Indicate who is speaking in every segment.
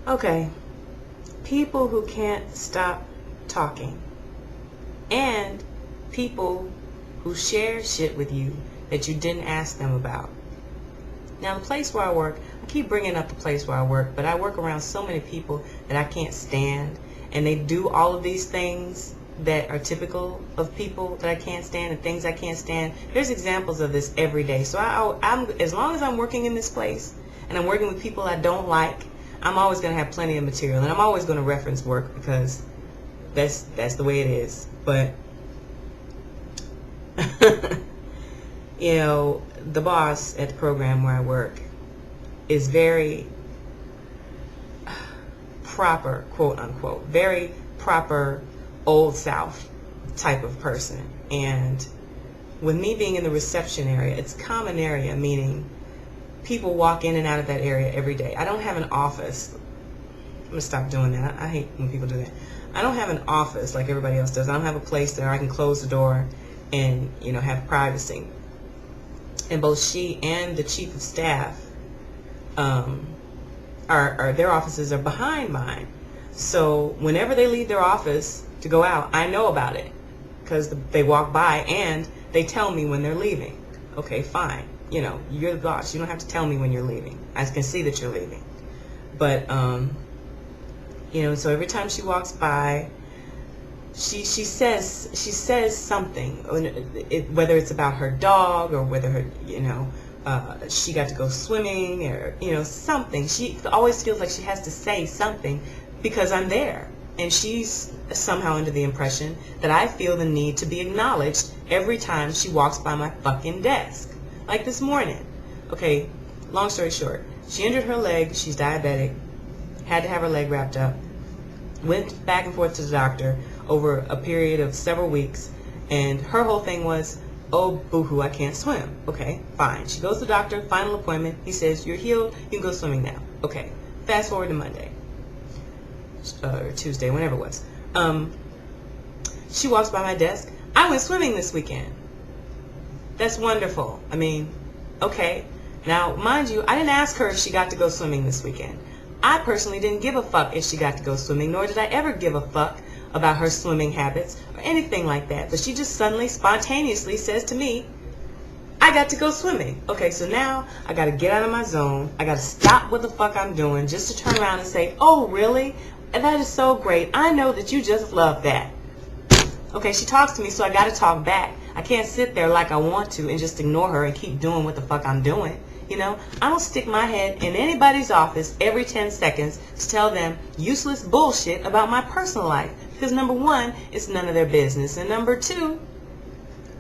Speaker 1: Okay, people who can't stop talking, and people who share shit with you that you didn't ask them about. Now, the place where I work, I keep bringing up the place where I work, but I work around so many people that I can't stand, and they do all of these things that are typical of people that I can't stand and things I can't stand. There's examples of this every day. So I'm as long as I'm working in this place and I'm working with people I don't like, I'm always going to have plenty of material, and I'm always going to reference work because that's the way it is. But you know, the boss at the program where I work is very proper, quote unquote, very proper old South type of person. And with me being in the reception area, it's common area, meaning people walk in and out of that area every day. I don't have an office. I'm going to stop doing that. I hate when people do that. I don't have an office like everybody else does. I don't have a place there I can close the door and, you know, have privacy. And both she and the chief of staff, their offices are behind mine. So whenever they leave their office to go out, I know about it because they walk by and they tell me when they're leaving. Okay, fine. You know, you're the boss. You don't have to tell me when you're leaving. I can see that you're leaving. But, you know, so every time she walks by, she says something, whether it's about her dog or whether her, you know, she got to go swimming or, you know, something. She always feels like she has to say something because I'm there. And she's somehow under the impression that I feel the need to be acknowledged every time she walks by my fucking desk. Like this morning. Okay, long story short, she injured her leg. She's diabetic. Had to have her leg wrapped up. Went back and forth to the doctor over a period of several weeks. And her whole thing was, oh, boo-hoo, I can't swim. Okay, fine. She goes to the doctor, final appointment. He says, you're healed. You can go swimming now. Okay, fast forward to Monday. Or Tuesday, whenever it was. She walks by my desk. I went swimming this weekend. That's wonderful. I mean, okay. Now, mind you, I didn't ask her if she got to go swimming this weekend. I personally didn't give a fuck if she got to go swimming, nor did I ever give a fuck about her swimming habits or anything like that. But she just suddenly, spontaneously says to me, I got to go swimming. Okay, so now I got to get out of my zone. I got to stop what the fuck I'm doing just to turn around and say, oh, really? And that is so great. I know that you just love that. Okay, she talks to me, so I got to talk back. I can't sit there like I want to and just ignore her and keep doing what the fuck I'm doing. You know, I don't stick my head in anybody's office every 10 seconds to tell them useless bullshit about my personal life. Because number one, it's none of their business. And number two,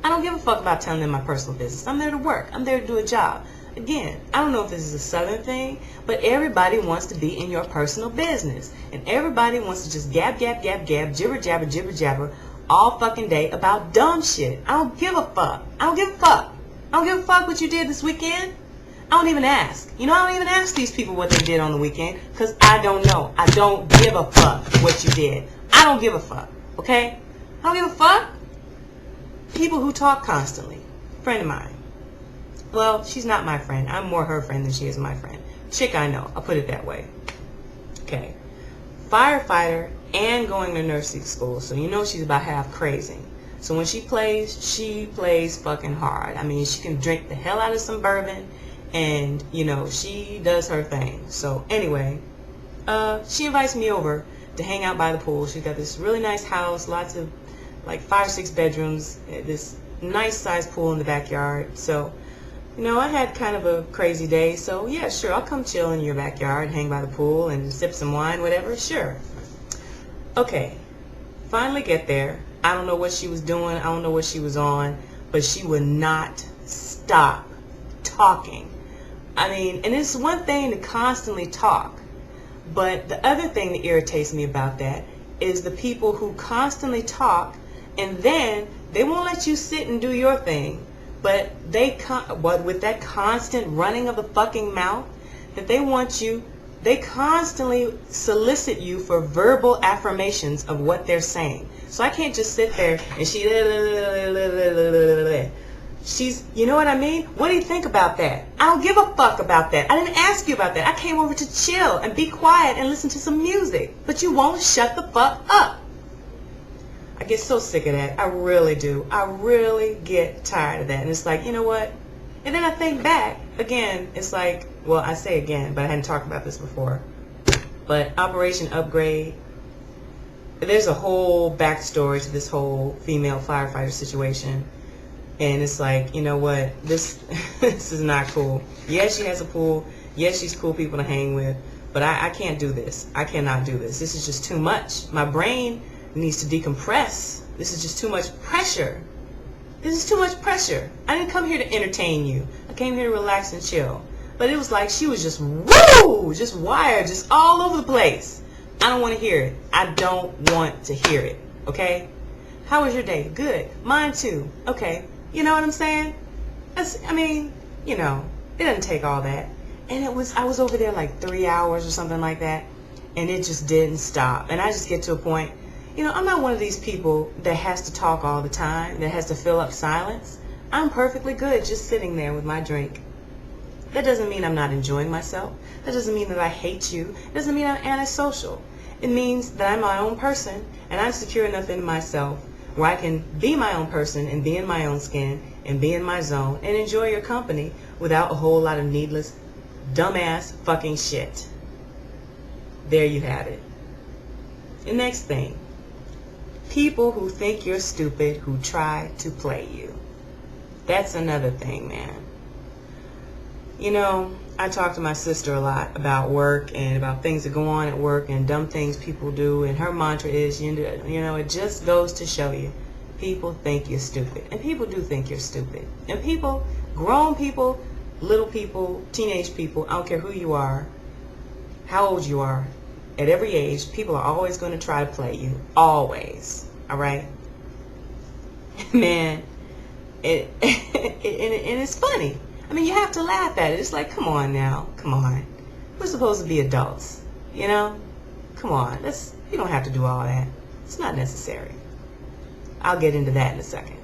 Speaker 1: I don't give a fuck about telling them my personal business. I'm there to work. I'm there to do a job. Again, I don't know if this is a Southern thing, but everybody wants to be in your personal business. And everybody wants to just gab, gab, gab, gab, jibber, jabber, all fucking day about dumb shit. I don't give a fuck. I don't give a fuck. I don't give a fuck what you did this weekend. I don't even ask. You know, I don't even ask these people what they did on the weekend because I don't know. I don't give a fuck what you did. I don't give a fuck. Okay? I don't give a fuck. People who talk constantly. Friend of mine. Well, she's not my friend. I'm more her friend than she is my friend. Chick I know. I'll put it that way. Okay. Firefighter and going to nursing school. So you know she's about half crazy. So when she plays fucking hard. I mean, she can drink the hell out of some bourbon. And, you know, she does her thing. So anyway, she invites me over to hang out by the pool. She's got this really nice house. Lots of, like, 5 or 6 bedrooms. This nice sized pool in the backyard. So, you know, I had kind of a crazy day, so yeah, sure, I'll come chill in your backyard, hang by the pool, and sip some wine, whatever, sure. Okay, finally get there. I don't know what she was doing, I don't know what she was on, but she would not stop talking. I mean, and it's one thing to constantly talk, but the other thing that irritates me about that is the people who constantly talk, and then they won't let you sit and do your thing. But with that constant running of the fucking mouth, that they constantly solicit you for verbal affirmations of what they're saying. So I can't just sit there and You know what I mean? What do you think about that? I don't give a fuck about that. I didn't ask you about that. I came over to chill and be quiet and listen to some music. But you won't shut the fuck up. I get so sick of that. I really do. I really get tired of that. And it's like, you know what? And then I think back, again, it's like, well, I say again, but I hadn't talked about this before. But Operation Upgrade, there's a whole backstory to this whole female firefighter situation. And it's like, you know what, this is not cool. Yes, she has a pool. Yes, she's cool people to hang with. But I can't do this. I cannot do this. This is just too much. My brain needs to decompress. This is just too much pressure. This is too much pressure. I didn't come here to entertain you. I came here to relax and chill. But it was like she was just, woo, just wired, just all over the place. I don't want to hear it. I don't want to hear it. Okay? How was your day? Good. Mine too. Okay. You know what I'm saying? I mean, you know, it doesn't take all that. And I was over there like 3 hours or something like that, and it just didn't stop. And I just get to a point, you know, I'm not one of these people that has to talk all the time, that has to fill up silence. I'm perfectly good just sitting there with my drink. That doesn't mean I'm not enjoying myself. That doesn't mean that I hate you. It doesn't mean I'm antisocial. It means that I'm my own person, and I'm secure enough in myself where I can be my own person and be in my own skin and be in my zone and enjoy your company without a whole lot of needless, dumbass fucking shit. There you have it. The next thing. People who think you're stupid who try to play you. That's another thing, man. You know, I talk to my sister a lot about work and about things that go on at work and dumb things people do. And her mantra is, you know, it just goes to show you, people think you're stupid. And people do think you're stupid. And people, grown people, little people, teenage people, I don't care who you are, how old you are, at every age, people are always going to try to play you. Always. All right? Man, and it's funny. I mean, you have to laugh at it. It's like, come on now. Come on. We're supposed to be adults. You know? Come on. You don't have to do all that. It's not necessary. I'll get into that in a second.